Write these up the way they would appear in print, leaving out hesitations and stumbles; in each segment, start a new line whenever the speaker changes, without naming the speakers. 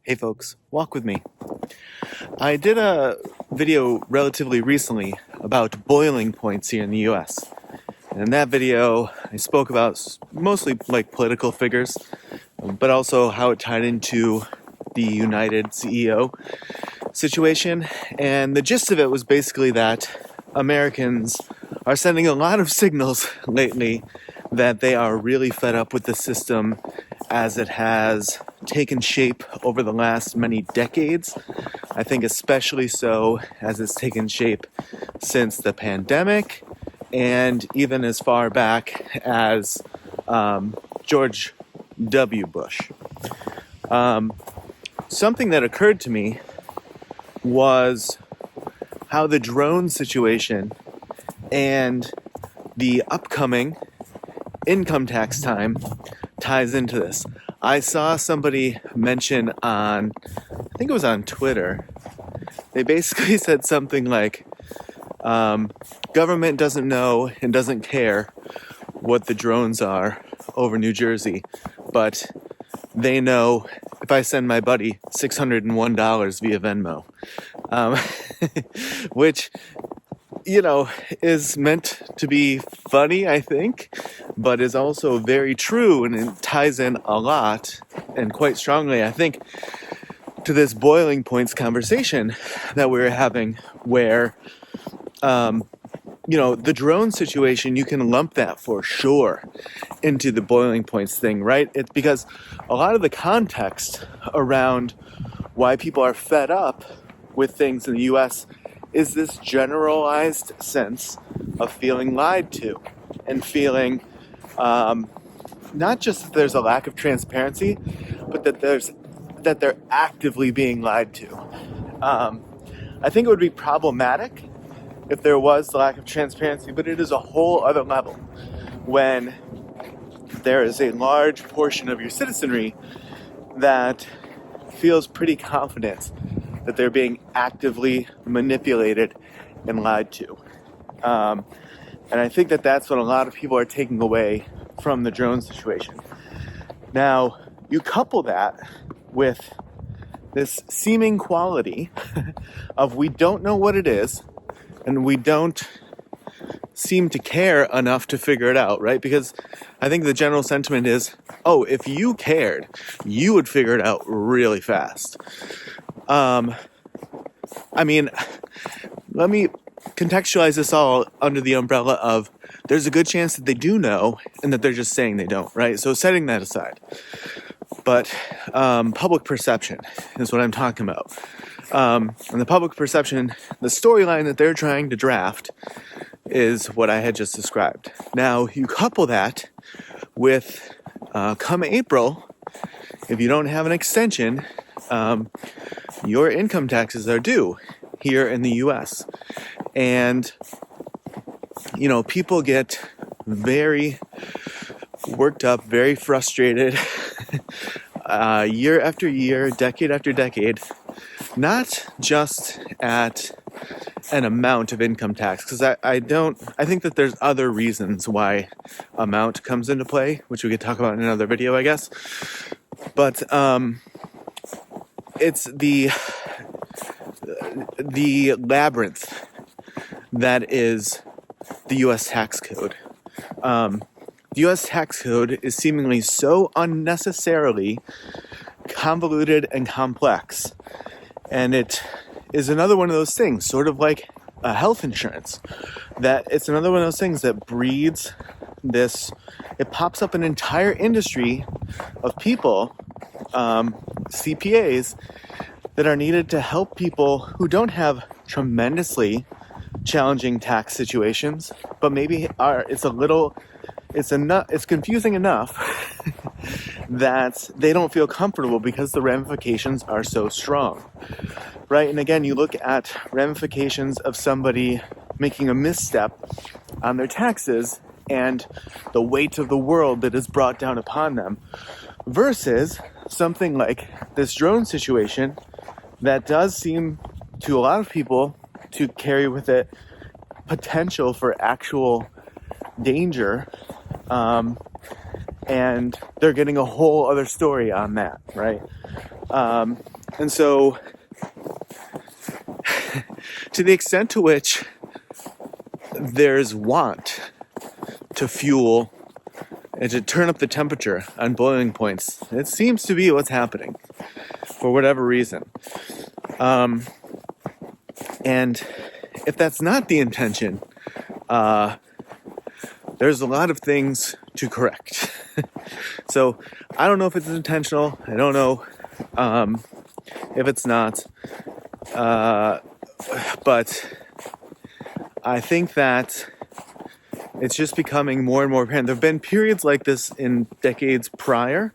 Hey folks, walk with me. I did a video relatively recently about boiling points here in the US. And in that video, I spoke about mostly like political figures, but also how it tied into the United CEO situation. And the gist of it was basically that Americans are sending a lot of signals lately that they are really fed up with the system as it has taken shape over the last many decades. I think especially so as it's taken shape since the pandemic and even as far back as George W. Bush. Something that occurred to me was how the drone situation and the upcoming income tax time ties into this. I saw somebody mention on, I think it was on Twitter, they basically said something like, government doesn't know and doesn't care what the drones are over New Jersey, but they know if I send my buddy $601 via Venmo, which, is meant to be funny, I think, but is also very true, and it ties in a lot and quite strongly, I think, to this boiling points conversation that we were having where, the drone situation, you can lump that for sure into the boiling points thing, right? It's because a lot of the context around why people are fed up with things in the US is this generalized sense of feeling lied to and feeling not just that there's a lack of transparency, but that they're actively being lied to. I think it would be problematic if there was the lack of transparency, but it is a whole other level when there is a large portion of your citizenry that feels pretty confident that they're being actively manipulated and lied to. And I think that that's what a lot of people are taking away from the drone situation. Now, you couple that with this seeming quality of we don't know what it is, and we don't seem to care enough to figure it out, right? Because I think the general sentiment is, if you cared, you would figure it out really fast. Let me contextualize this all under the umbrella of there's a good chance that they do know and that they're just saying they don't, right? So setting that aside. But public perception is what I'm talking about. And the public perception, the storyline that they're trying to draft is what I had just described. Now, you couple that with come April, if you don't have an extension, your income taxes are due here in the US. And, people get very worked up, very frustrated, year after year, decade after decade, not just at an amount of income tax, because I think that there's other reasons why amount comes into play, which we could talk about in another video, I guess. But it's the labyrinth that is the U.S. tax code. The U.S. tax code is seemingly so unnecessarily convoluted and complex. And it is another one of those things, sort of like a health insurance, that it's another one of those things that breeds it pops up an entire industry of people, CPAs, that are needed to help people who don't have tremendously challenging tax situations, but maybe it's confusing enough that they don't feel comfortable because the ramifications are so strong, right? And again, you look at ramifications of somebody making a misstep on their taxes and the weight of the world that is brought down upon them versus something like this drone situation that does seem to a lot of people to carry with it potential for actual danger, and they're getting a whole other story on that, right? And so to the extent to which there's want to fuel and to turn up the temperature on boiling points, it seems to be what's happening for whatever reason. And if that's not the intention, there's a lot of things to correct. So I don't know if it's intentional. I don't know if it's not. But I think that it's just becoming more and more apparent. There have been periods like this in decades prior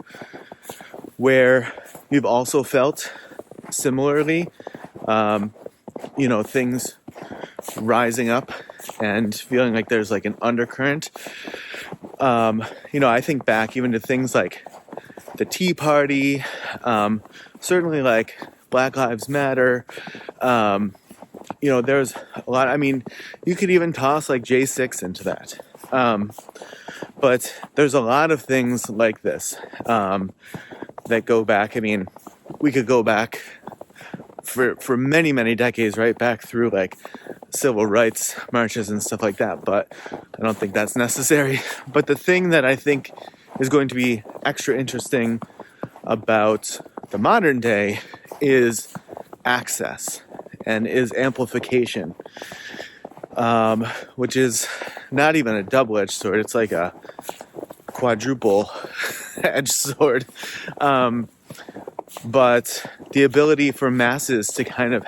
where we've also felt similarly, things rising up and feeling like there's like an undercurrent. I think back even to things like the Tea Party, certainly like Black Lives Matter. There's a lot. I mean, you could even toss like J6 into that. But there's a lot of things like this that go back. I mean, we could go back for many, many decades, right back through like civil rights marches and stuff like that. But I don't think that's necessary. But the thing that I think is going to be extra interesting about the modern day is access and is amplification, which is not even a double-edged sword. It's like a quadruple edged sword. But the ability for masses to kind of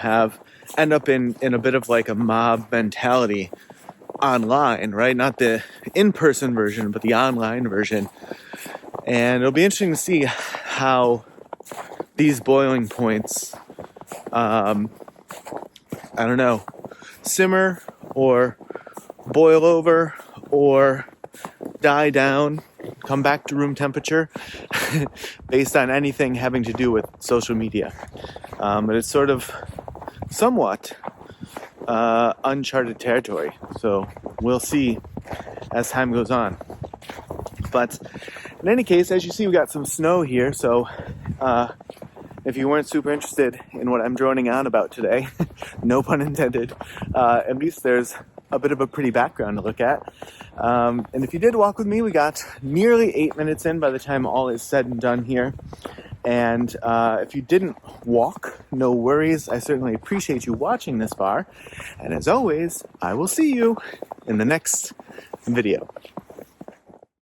end up in a bit of like a mob mentality online, right? Not the in-person version, but the online version. And it'll be interesting to see how these boiling points, simmer or boil over or die down, come back to room temperature based on anything having to do with social media. But it's sort of somewhat uncharted territory. So we'll see as time goes on. But in any case, as you see, we got some snow here. So if you weren't super interested in what I'm droning on about today, no pun intended, at least there's a bit of a pretty background to look at. And if you did walk with me, we got nearly 8 minutes in by the time all is said and done here. And if you didn't walk, no worries. I certainly appreciate you watching this far. And as always, I will see you in the next video.